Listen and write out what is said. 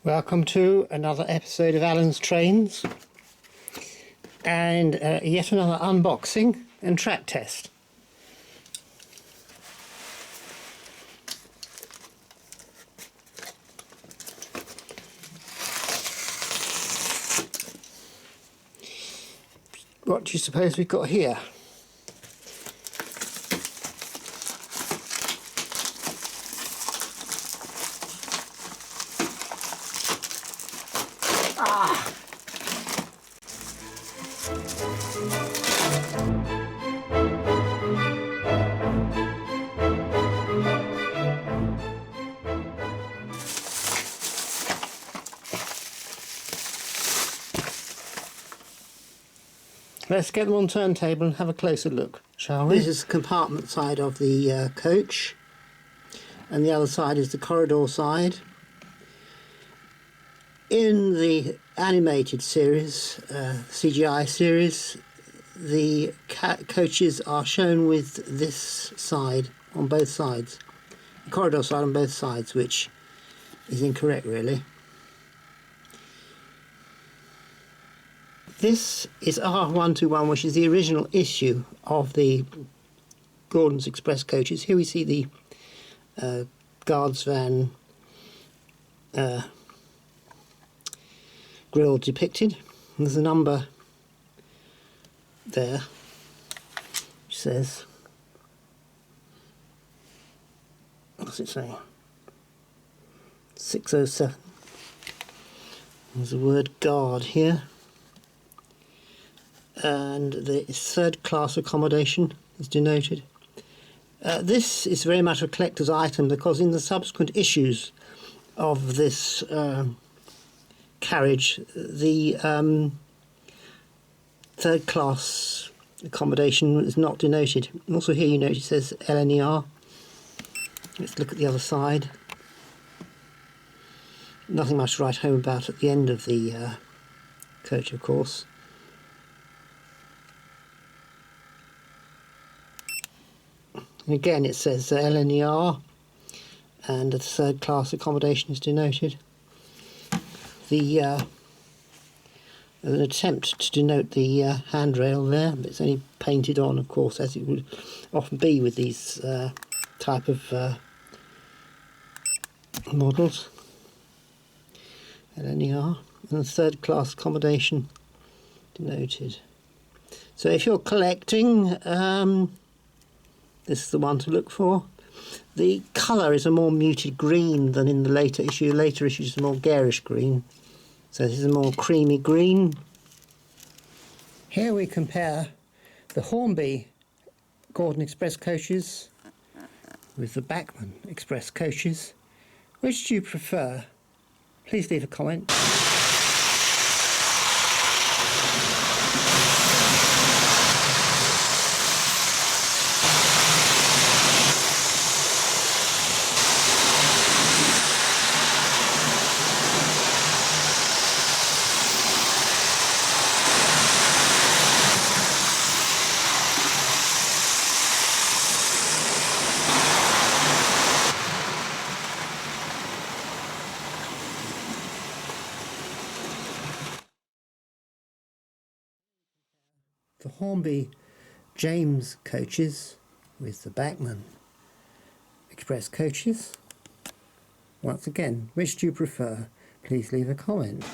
Welcome to another episode of Alan's Trains and yet another unboxing and track test. What do you suppose we've got here? Let's get them on turntable and have a closer look, shall we? This is the compartment side of the coach, and the other side is the corridor side. In the animated series, CGI series, the coaches are shown with this side on both sides, the corridor side on both sides, which is incorrect really. This is R121, which is the original issue of the Gordon's Express Coaches. Here we see the guards van grille depicted. And there's a number there which says, what's it say? 607. There's the word guard here. And the third class accommodation is denoted. This is very much a collector's item because in the subsequent issues of this carriage, the third class accommodation is not denoted. Also here you note it says LNER. Let's look at the other side. Nothing much to write home about at the end of the coach, of course. And again it says LNER and the third class accommodation is denoted. There's an attempt to denote the handrail there, but it's only painted on, of course, as it would often be with these type of models. LNER and the third class accommodation denoted. So if you're collecting, this is the one to look for. The colour is a more muted green than in the later issue. Later issues is a more garish green. So this is a more creamy green. Here we compare the Hornby Gordon Express Coaches with the Bachmann Express Coaches. Which do you prefer? Please leave a comment. The Hornby James Coaches with the Bachmann Express Coaches. Once again, which do you prefer? Please leave a comment.